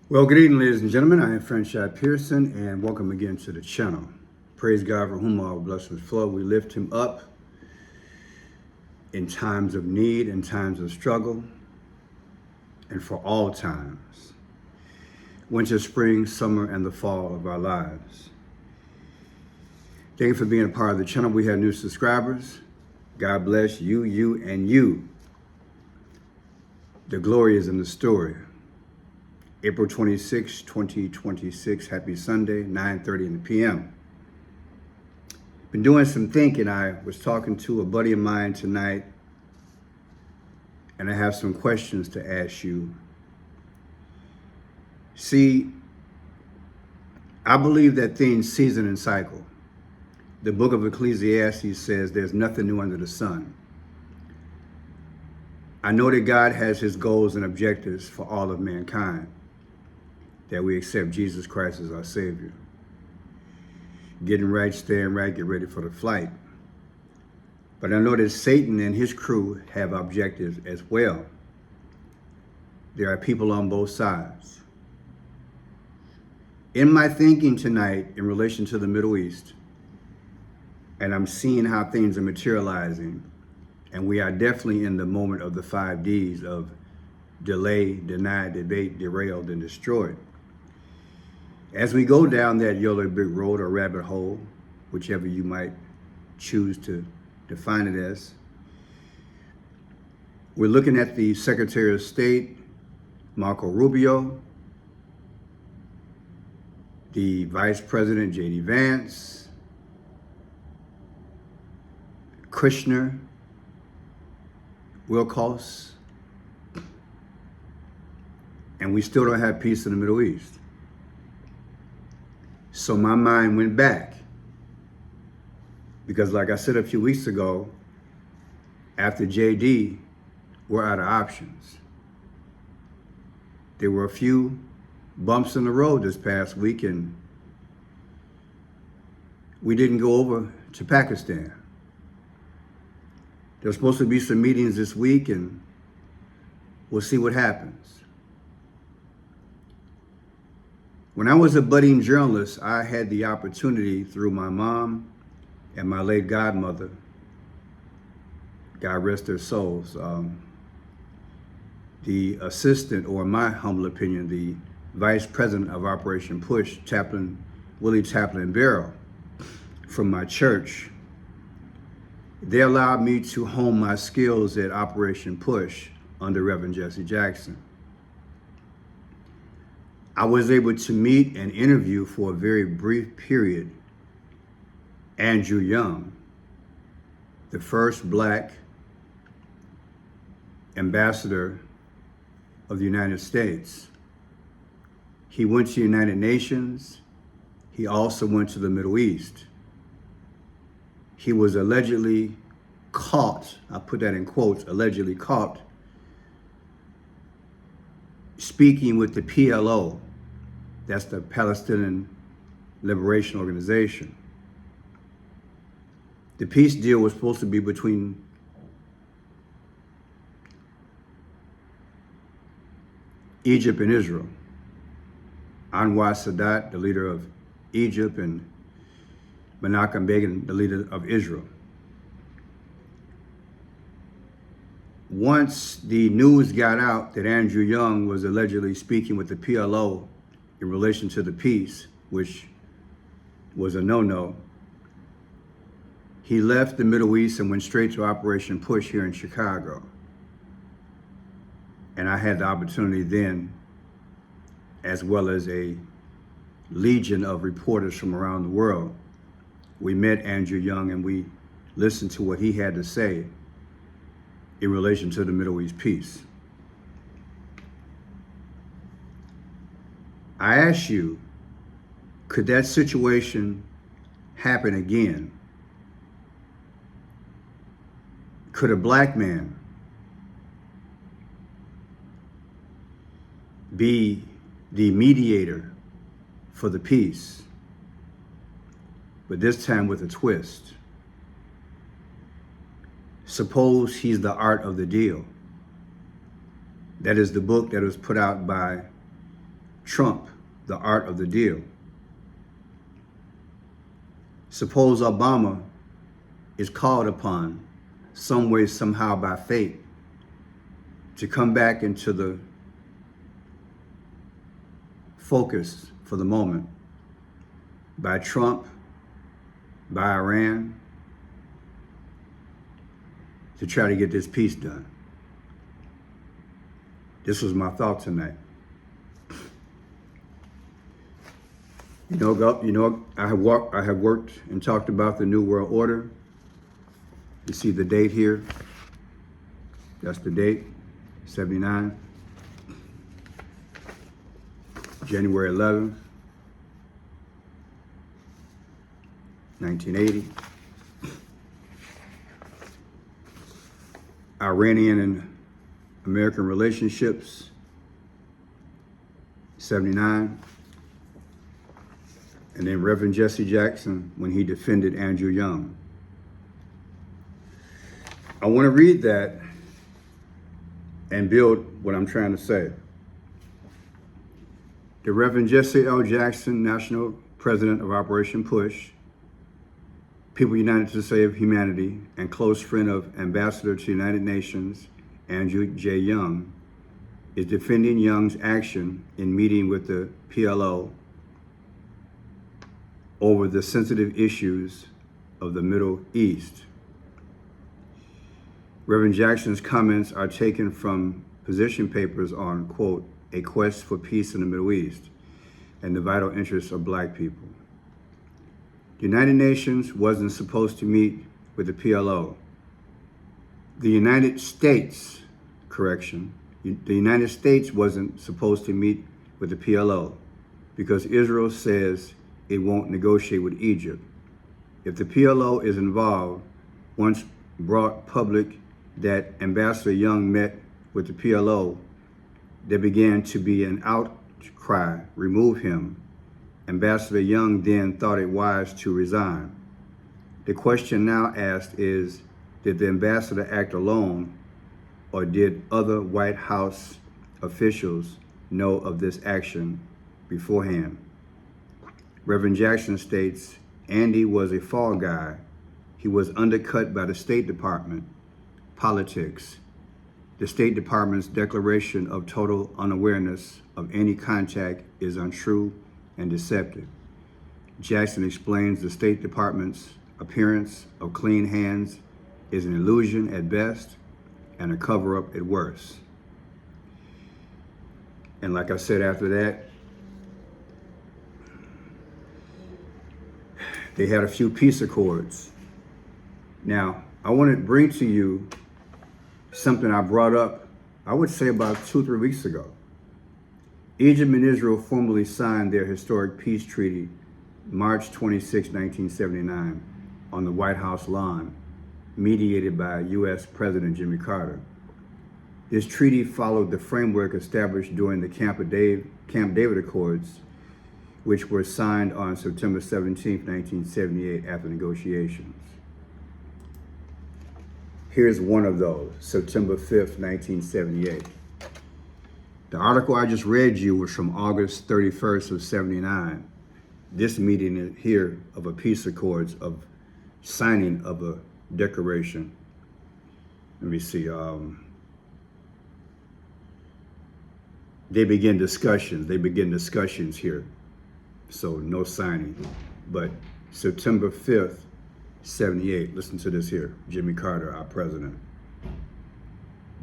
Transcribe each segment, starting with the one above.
Well, good evening, ladies and gentlemen. I am Franchise Pearson, and welcome again to the channel. Praise God for whom all blessings flow. We lift him up in times of need, in times of struggle, and for all times. Winter, spring, summer, and the fall of our lives. Thank you for being a part of the channel. We have new subscribers. God bless you, and you. The glory is in the story. April 26, 2026. Happy Sunday, 9:30 in the p.m. Been doing some thinking. I was talking to a buddy of mine tonight, and I have some questions to ask you. See, I believe that things season and cycle. The book of Ecclesiastes says there's nothing new under the sun. I know that God has his goals and objectives for all of mankind, that we accept Jesus Christ as our Savior. Getting right, staying right, get ready for the flight. But I know that Satan and his crew have objectives as well. There are people on both sides. In my thinking tonight in relation to the Middle East, and I'm seeing how things are materializing, and we are definitely in the moment of the 5 Ds of delay, deny, debate, derailed, and destroyed. As we go down that yellow brick road or rabbit hole, whichever you might choose to define it as, we're looking at the Secretary of State, Marco Rubio, the Vice President, J.D. Vance, Kushner, Wilcox, and we still don't have peace in the Middle East. So my mind went back because, like I said a few weeks ago, after JD, we're out of options. There were a few bumps in the road this past week, and we didn't go over to Pakistan. There's supposed to be some meetings this week, and we'll see what happens. When I was a budding journalist, I had the opportunity through my mom and my late godmother, God rest their souls, the assistant, or in my humble opinion, the vice president of Operation Push, Chaplain Willie Chaplain Barrow, from my church. They allowed me to hone my skills at Operation Push under Reverend Jesse Jackson. I was able to meet and interview for a very brief period Andrew Young, the first Black ambassador of the United States. He went to the United Nations. He also went to the Middle East. He was allegedly caught, I put that in quotes, allegedly caught, speaking with the PLO, that's the Palestinian Liberation Organization. The peace deal was supposed to be between Egypt and Israel. Anwar Sadat, the leader of Egypt, and Menachem Begin, the leader of Israel. Once the news got out that Andrew Young was allegedly speaking with the PLO in relation to the peace, which was a no-no, he left the Middle East and went straight to Operation Push here in Chicago. And I had the opportunity then, as well as a legion of reporters from around the world. We met Andrew Young and we listened to what he had to say in relation to the Middle East peace. I ask you, could that situation happen again? Could a Black man be the mediator for the peace, but this time with a twist? Suppose he's the art of the deal. That is the book that was put out by trump the art of the deal. Suppose Obama is called upon some way, somehow by fate to come back into the focus for the moment by Trump, by Iran, to try to get this peace done. This was my thought tonight. I have worked and talked about the New World Order. You see the date here. That's the date, 79. January 11th, 1980. Iranian and American relationships, 79. And then Reverend Jesse Jackson when he defended Andrew Young. I want to read that and build what I'm trying to say. The Reverend Jesse L. Jackson, National President of Operation PUSH, People United to Save Humanity, and close friend of Ambassador to the United Nations, Andrew J. Young, is defending Young's action in meeting with the PLO over the sensitive issues of the Middle East. Reverend Jackson's comments are taken from position papers on, quote, a quest for peace in the Middle East and the vital interests of Black people. The United Nations wasn't supposed to meet with the PLO. The United States wasn't supposed to meet with the PLO because Israel says it won't negotiate with Egypt. If the PLO is involved, once brought public that Ambassador Young met with the PLO, there began to be an outcry, remove him. Ambassador Young then thought it wise to resign. The question now asked is, did the ambassador act alone, or did other White House officials know of this action beforehand? Reverend Jackson states, Andy was a fall guy. He was undercut by the State Department, politics. The State Department's declaration of total unawareness of any contact is untrue and deceptive. Jackson explains the State Department's appearance of clean hands is an illusion at best and a cover-up at worst. And like I said after that, they had a few peace accords. Now, I want to bring to you something I brought up, I would say about 2-3 weeks ago. Egypt and Israel formally signed their historic peace treaty March 26, 1979 on the White House lawn, mediated by U.S. President Jimmy Carter. This treaty followed the framework established during the Camp David Accords, which were signed on September 17, 1978 after negotiations. Here's one of those, September 5th, 1978. The article I just read you was from August 31st of 79. This meeting here of a peace accords of signing of a declaration. Let me see. They begin discussions here. So no signing. But September 5th, 78, listen to this here. Jimmy Carter, our president.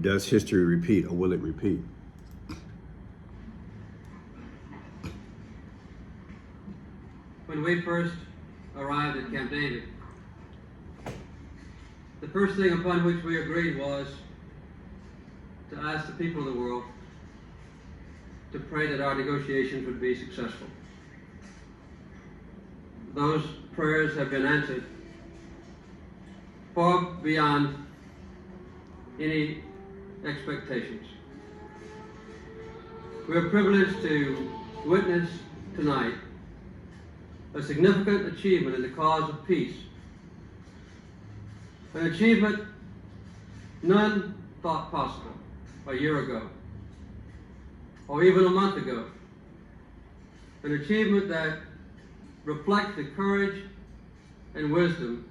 Does history repeat, or will it repeat? When we first arrived at Camp David, the first thing upon which we agreed was to ask the people of the world to pray that our negotiations would be successful. Those prayers have been answered far beyond any expectations. We are privileged to witness tonight a significant achievement in the cause of peace. An achievement none thought possible a year ago, or even a month ago, an achievement that reflects the courage and wisdom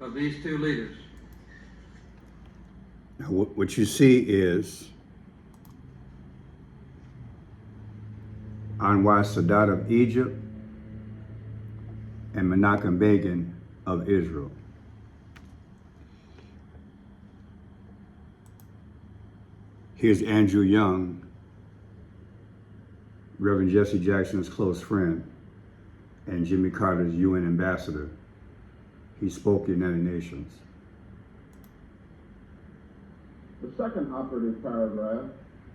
of these two leaders. Now, what you see is Anwar Sadat of Egypt and Menachem Begin of Israel. Here's Andrew Young, Reverend Jesse Jackson's close friend and Jimmy Carter's UN ambassador. He spoke at the United Nations. The second operative paragraph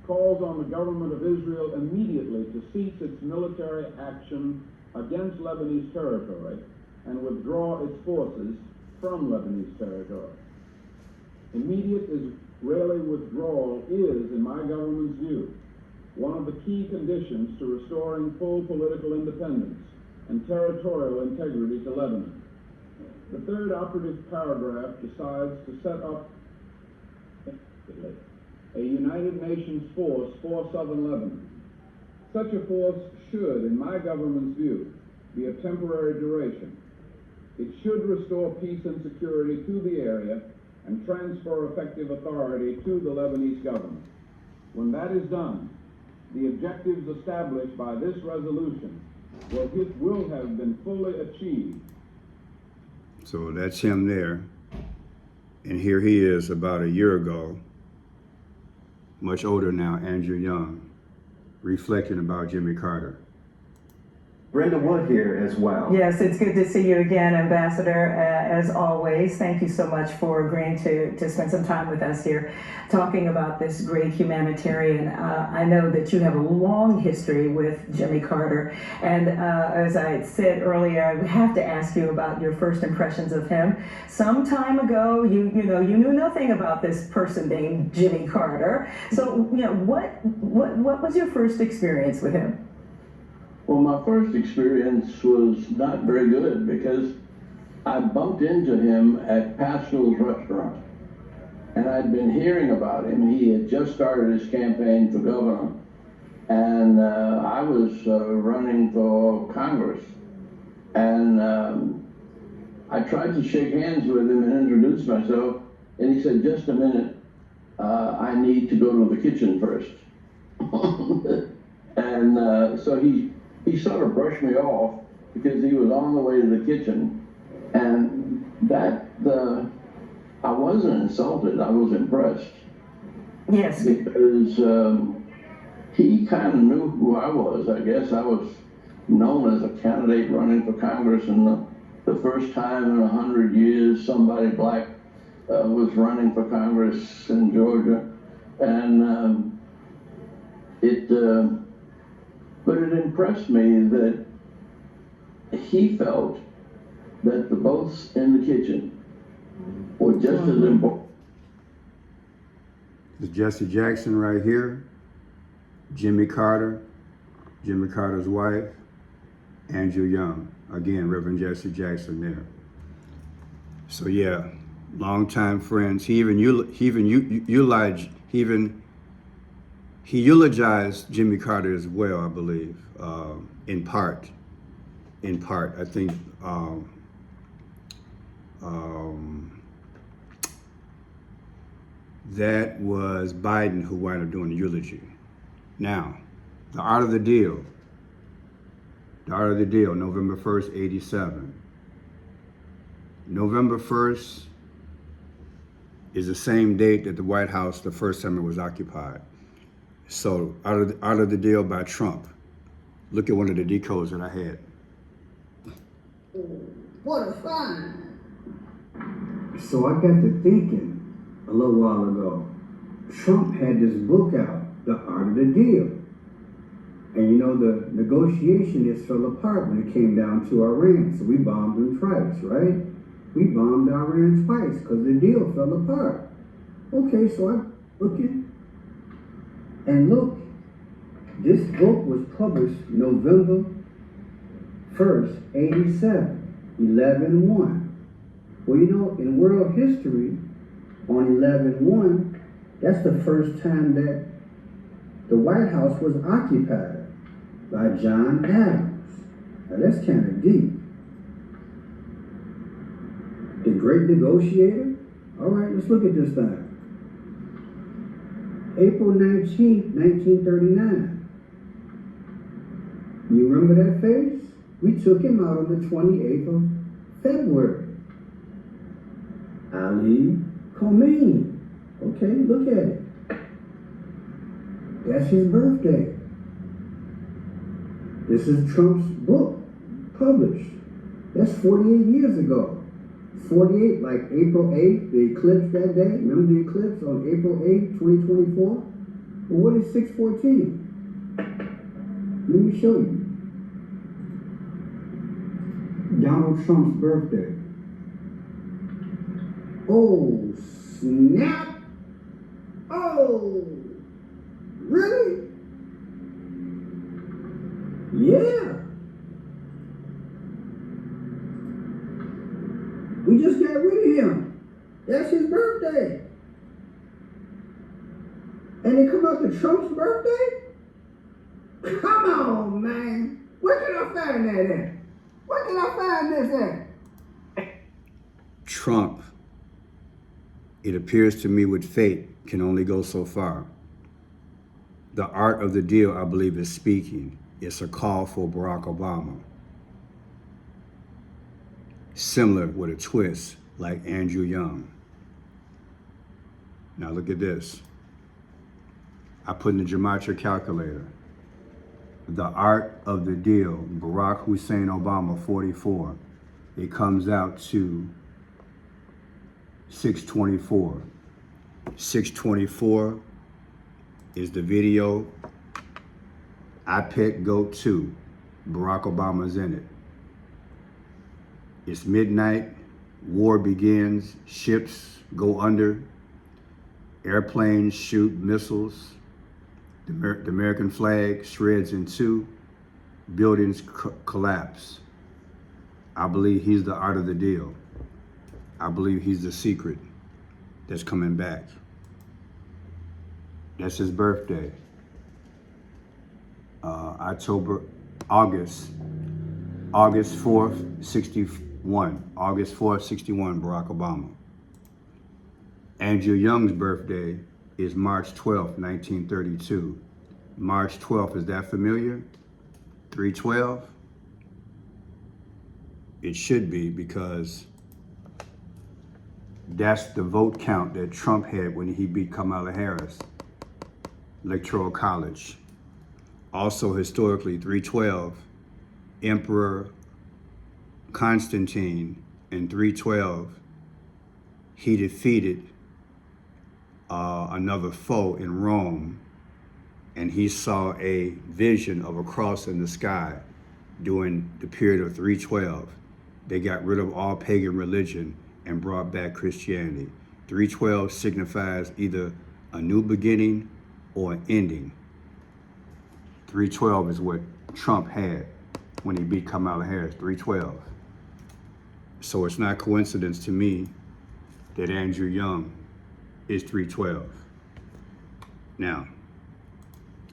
calls on the government of Israel immediately to cease its military action against Lebanese territory and withdraw its forces from Lebanese territory. Immediate Israeli withdrawal is, in my government's view, one of the key conditions to restoring full political independence and territorial integrity to Lebanon. The third operative paragraph decides to set up a United Nations force for southern Lebanon. Such a force should, in my government's view, be of temporary duration. It should restore peace and security to the area and transfer effective authority to the Lebanese government. When that is done, the objectives established by this resolution will have been fully achieved. So that's him there. And here he is about a year ago, much older now, Andrew Young, reflecting about Jimmy Carter. Brenda Wood here as well. Yes, it's good to see you again, Ambassador, as always. Thank you so much for agreeing to spend some time with us here talking about this great humanitarian. I know that you have a long history with Jimmy Carter, and as I said earlier, I have to ask you about your first impressions of him. Some time ago, you knew nothing about this person named Jimmy Carter. So, what was your first experience with him? Well, my first experience was not very good because I bumped into him at Pascal's restaurant. And I'd been hearing about him. He had just started his campaign for governor. And I was running for Congress. And I tried to shake hands with him and introduce myself. And he said, "Just a minute, I need to go to the kitchen first." And so he sort of brushed me off because he was on the way to the kitchen, and I wasn't insulted, I was impressed. Yes. Because he kind of knew who I was. I guess I was known as a candidate running for Congress, and the first time in 100 years somebody black was running for Congress in Georgia, and but it impressed me that he felt that the votes in the kitchen were just as important. This is Jesse Jackson right here, Jimmy Carter, Jimmy Carter's wife, Andrew Young. Again, Reverend Jesse Jackson there. So yeah, longtime friends. He eulogized Jimmy Carter as well, I believe, in part. I think that was Biden who wound up doing the eulogy. Now, the art of the deal, November 1st, 87. November 1st is the same date that the White House, the first time it was occupied. So, out of the deal by Trump. Look at one of the decodes that I had. What a find. So I got to thinking a little while ago. Trump had this book out, The Art of the Deal. And the negotiation just fell apart when it came down to Iran. So we bombed them twice, right? We bombed Iran twice because the deal fell apart. Okay, so I'm looking. And look, this book was published November 1st, 87, 11/1. Well, in world history, on 11/1, that's the first time that the White House was occupied. by John Adams. Now that's kind of deep. The Great Negotiator? All right, let's look at this thing. April 19th, 1939. You remember that face? We took him out on the 28th of February. Ali Khomeini. Okay, look at it. That's his birthday. This is Trump's book, published. That's 48 years ago. 48, like April 8th, the eclipse that day. Remember the eclipse on April 8th, 2024? Well, what is 614? Let me show you. Donald Trump's birthday. Oh, snap. Oh, really? Yeah. We just got rid of him. That's his birthday. And it come out to Trump's birthday? Come on, man. Where can I find that at? Where can I find this at? Trump, it appears to me with fate, can only go so far. The art of the deal, I believe, is speaking. It's a call for Barack Obama. Similar with a twist, like Andrew Young. Now look at this. I put in the gematria calculator. The art of the deal, Barack Hussein Obama, 44. It comes out to 624. 624 is the video. I picked GOAT 2. Barack Obama's in it. It's midnight, war begins, ships go under, airplanes shoot missiles, the American flag shreds in two, buildings collapse. I believe he's the art of the deal. I believe he's the secret that's coming back. That's his birthday. August 4th, 61. August 4th, 61, Barack Obama. Andrew Young's birthday is March 12th, 1932. March 12th, is that familiar? 312? It should be, because that's the vote count that Trump had when he beat Kamala Harris, Electoral College. Also historically, 312, Emperor Constantine in 312, he defeated another foe in Rome, and he saw a vision of a cross in the sky during the period of 312. They got rid of all pagan religion and brought back Christianity. 312 signifies either a new beginning or an ending. 312 is what Trump had when he beat Kamala Harris, 312. So it's not coincidence to me that Andrew Young is 312. Now,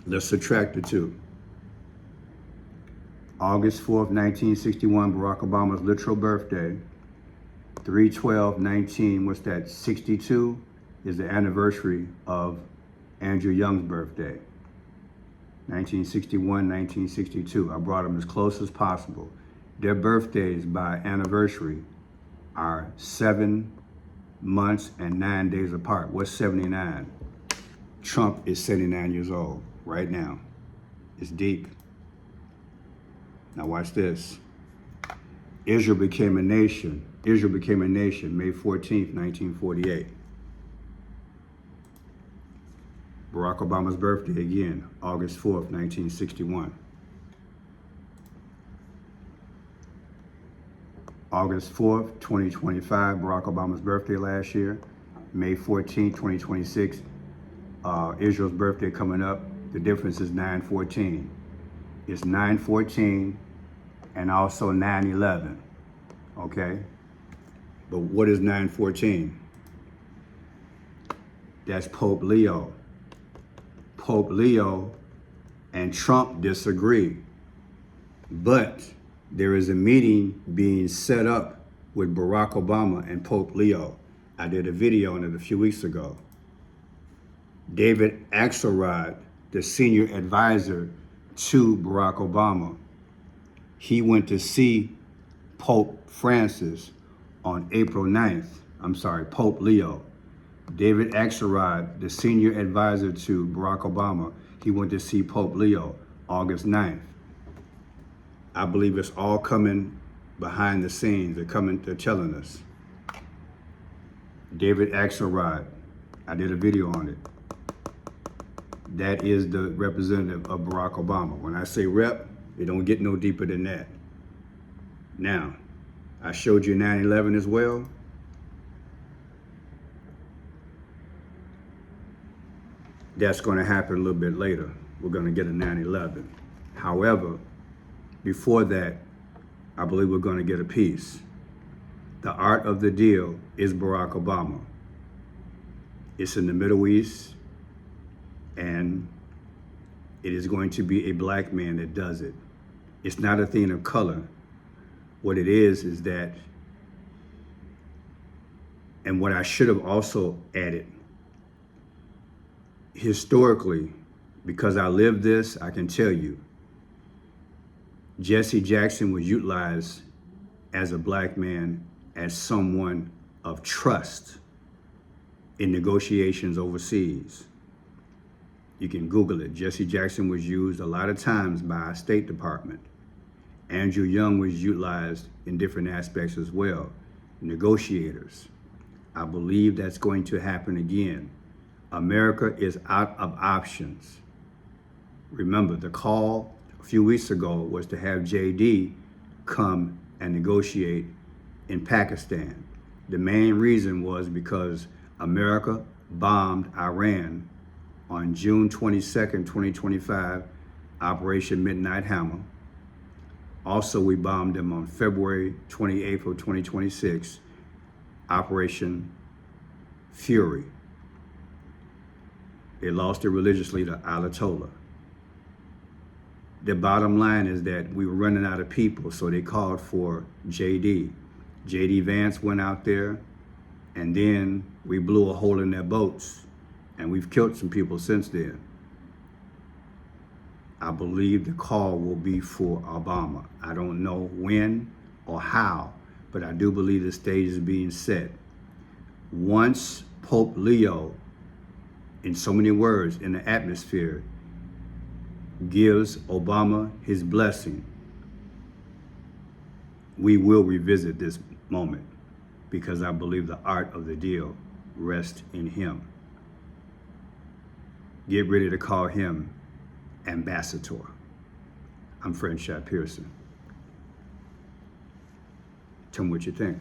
let's subtract the two. August 4th, 1961, Barack Obama's literal birthday. 3/12/19, what's that, 62, is the anniversary of Andrew Young's birthday. 1961, 1962. I brought them as close as possible. Their birthdays by anniversary are 7 months and 9 days apart. What's 79? Trump is 79 years old right now. It's deep. Now watch this. Israel became a nation. Israel became a nation May 14th, 1948. Barack Obama's birthday again, August 4th, 1961. August 4th, 2025, Barack Obama's birthday last year. May 14th, 2026, Israel's birthday coming up. The difference is 9/14. It's 9/14 and also 9/11, okay? But what is 9/14? That's Pope Leo. Pope Leo and Trump disagree. But there is a meeting being set up with Barack Obama and Pope Leo. I did a video on it a few weeks ago. David Axelrod, the senior advisor to Barack Obama, he went to see Pope Francis on April 9th. Pope Leo. David Axelrod, the senior advisor to Barack Obama, he went to see Pope Leo August 9th. I believe it's all coming behind the scenes. They're telling us. David Axelrod, I did a video on it. That is the representative of Barack Obama. When I say rep, it don't get no deeper than that. Now, I showed you 9/11 as well. That's going to happen a little bit later. We're going to get a 9/11. However, before that, I believe we're going to get a peace. The art of the deal is Barack Obama. It's in the Middle East, and it is going to be a black man that does it. It's not a thing of color. What it is that, and what I should have also added, historically, because I lived this, I can tell you, Jesse Jackson was utilized as a black man, as someone of trust in negotiations overseas. You can Google it. Jesse Jackson was used a lot of times by our State Department. Andrew Young was utilized in different aspects as well. Negotiators. I believe that's going to happen again. America is out of options. Remember, the call a few weeks ago was to have JD come and negotiate in Pakistan. The main reason was because America bombed Iran on June 22nd, 2025, Operation Midnight Hammer. Also, we bombed them on February 28th of 2026, Operation Fury. They lost it religiously to Ayatollah. The bottom line is that we were running out of people, so they called for JD. JD Vance went out there, and then we blew a hole in their boats, and we've killed some people since then. I believe the call will be for Obama. I don't know when or how, but I do believe the stage is being set. Once Pope Leo, in so many words, in the atmosphere, gives Obama his blessing, we will revisit this moment, because I believe the art of the deal rests in him. Get ready to call him ambassador. I'm Fred Shot Pearson. Tell me what you think.